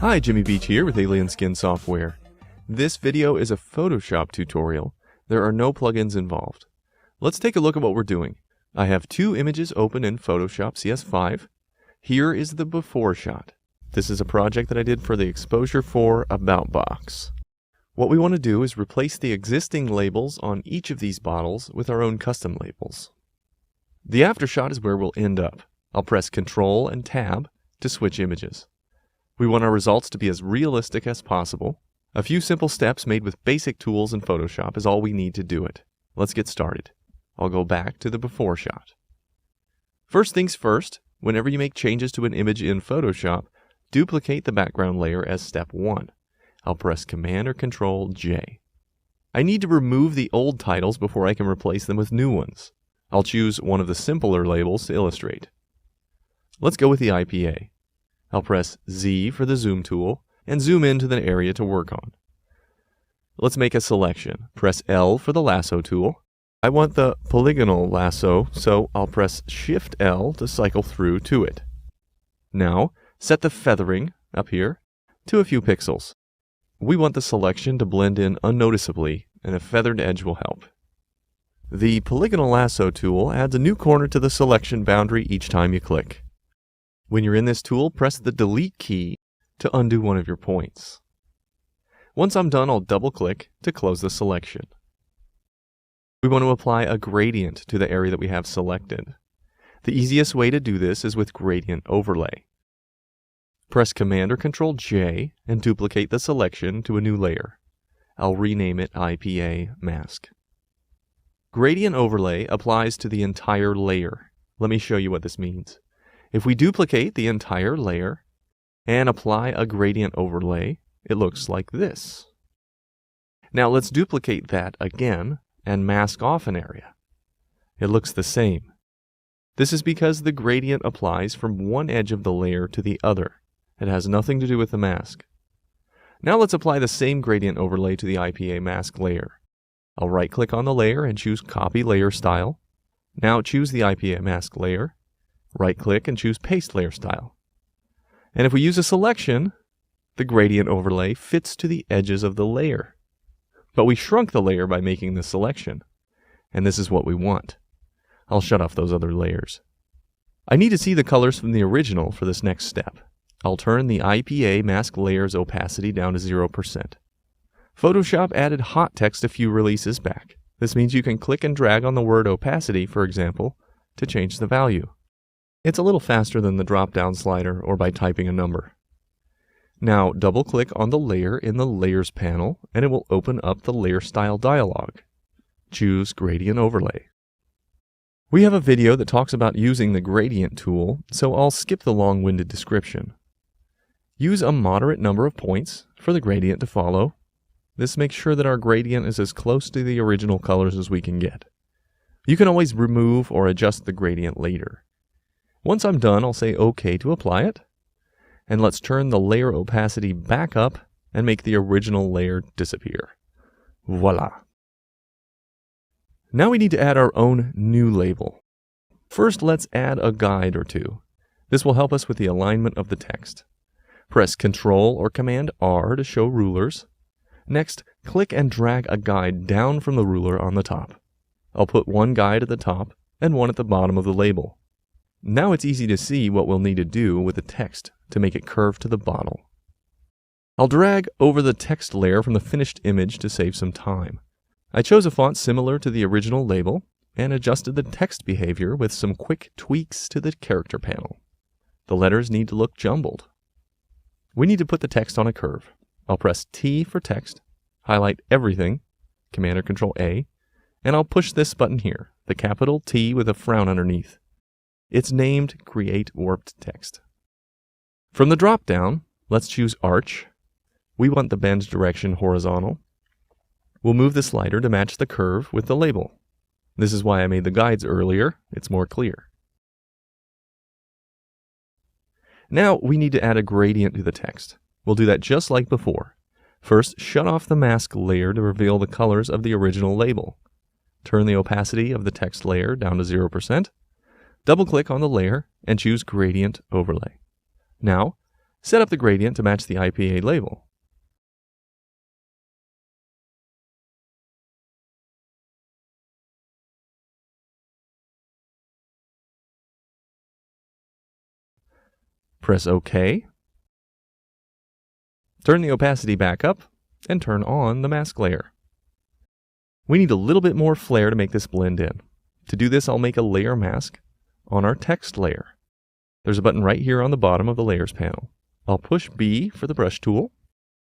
Hi, Jimmy Beach here with Alien Skin Software. This video is a Photoshop tutorial. There are no plugins involved. Let's take a look at what we're doing. I have two images open in Photoshop CS5. Here is the before shot. This is a project that I did for the Exposure 4 About box. What we want to do is replace the existing labels on each of these bottles with our own custom labels. The after shot is where we'll end up. I'll press Ctrl and Tab to switch images. We want our results to be as realistic as possible. A few simple steps made with basic tools in Photoshop is all we need to do it. Let's get started. I'll go back to the before shot. First things first, whenever you make changes to an image in Photoshop, duplicate the background layer as step 1. I'll press Command or Ctrl J. I need to remove the old titles before I can replace them with new ones. I'll choose one of the simpler labels to illustrate. Let's go with the IPA. I'll press Z for the zoom tool and zoom into the area to work on. Let's make a selection. Press L for the lasso tool. I want the polygonal lasso, so I'll press Shift L to cycle through to it. Now, set the feathering, up here, to a few pixels. We want the selection to blend in unnoticeably, and a feathered edge will help. The polygonal lasso tool adds a new corner to the selection boundary each time you click. When you're in this tool, press the Delete key to undo one of your points. Once I'm done, I'll double-click to close the selection. We want to apply a gradient to the area that we have selected. The easiest way to do this is with Gradient Overlay. Press Command or Ctrl J and duplicate the selection to a new layer. I'll rename it IPA Mask. Gradient Overlay applies to the entire layer. Let me show you what this means. If we duplicate the entire layer and apply a gradient overlay, it looks like this. Now let's duplicate that again and mask off an area. It looks the same. This is because the gradient applies from one edge of the layer to the other. It has nothing to do with the mask. Now let's apply the same gradient overlay to the IPA mask layer. I'll right-click on the layer and choose Copy Layer Style. Now choose the IPA mask layer. Right-click and choose Paste Layer Style. And if we use a selection, the gradient overlay fits to the edges of the layer. But we shrunk the layer by making the selection. And this is what we want. I'll shut off those other layers. I need to see the colors from the original for this next step. I'll turn the IPA mask layer's opacity down to 0%. Photoshop added hot text a few releases back. This means you can click and drag on the word opacity, for example, to change the value. It's a little faster than the drop-down slider or by typing a number. Now double-click on the layer in the Layers panel and it will open up the Layer Style dialog. Choose Gradient Overlay. We have a video that talks about using the Gradient tool, so I'll skip the long-winded description. Use a moderate number of points for the gradient to follow. This makes sure that our gradient is as close to the original colors as we can get. You can always remove or adjust the gradient later. Once I'm done, I'll say OK to apply it. And let's turn the layer opacity back up and make the original layer disappear. Voila! Now we need to add our own new label. First, let's add a guide or two. This will help us with the alignment of the text. Press Ctrl or Command R to show rulers. Next, click and drag a guide down from the ruler on the top. I'll put one guide at the top and one at the bottom of the label. Now it's easy to see what we'll need to do with the text to make it curve to the bottle. I'll drag over the text layer from the finished image to save some time. I chose a font similar to the original label and adjusted the text behavior with some quick tweaks to the character panel. The letters need to look jumbled. We need to put the text on a curve. I'll press T for text, highlight everything, Command or Ctrl A, and I'll push this button here, the capital T with a frown underneath. It's named Create Warped Text. From the drop-down, let's choose Arch. We want the bend direction horizontal. We'll move the slider to match the curve with the label. This is why I made the guides earlier. It's more clear. Now we need to add a gradient to the text. We'll do that just like before. First, shut off the mask layer to reveal the colors of the original label. Turn the opacity of the text layer down to 0%, Double-click on the layer and choose Gradient Overlay. Now, set up the gradient to match the IPA label. Press OK. Turn the opacity back up and turn on the mask layer. We need a little bit more flare to make this blend in. To do this, I'll make a layer mask on our text layer. There's a button right here on the bottom of the layers panel. I'll push B for the brush tool.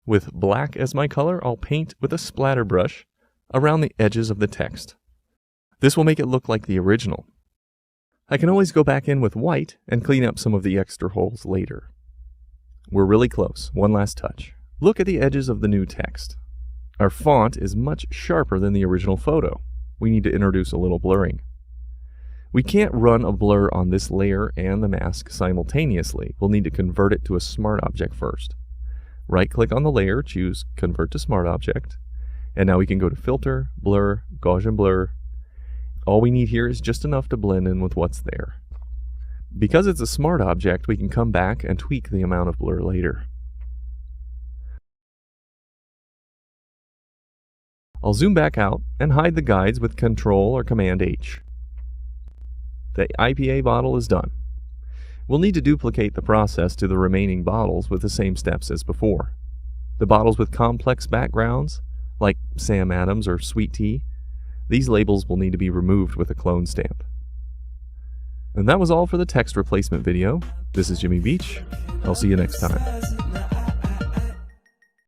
With black as my color, I'll paint with a splatter brush around the edges of the text. This will make it look like the original. I can always go back in with white and clean up some of the extra holes later. We're really close. One last touch. Look at the edges of the new text. Our font is much sharper than the original photo. We need to introduce a little blurring. We can't run a blur on this layer and the mask simultaneously. We'll need to convert it to a smart object first. Right-click on the layer, choose Convert to Smart Object, and now we can go to Filter, Blur, Gaussian Blur. All we need here is just enough to blend in with what's there. Because it's a smart object, we can come back and tweak the amount of blur later. I'll zoom back out and hide the guides with Ctrl or Command H. The IPA bottle is done. We'll need to duplicate the process to the remaining bottles with the same steps as before. The bottles with complex backgrounds, like Sam Adams or Sweet Tea, these labels will need to be removed with a clone stamp. And that was all for the text replacement video. This is Jimmy Beach. I'll see you next time.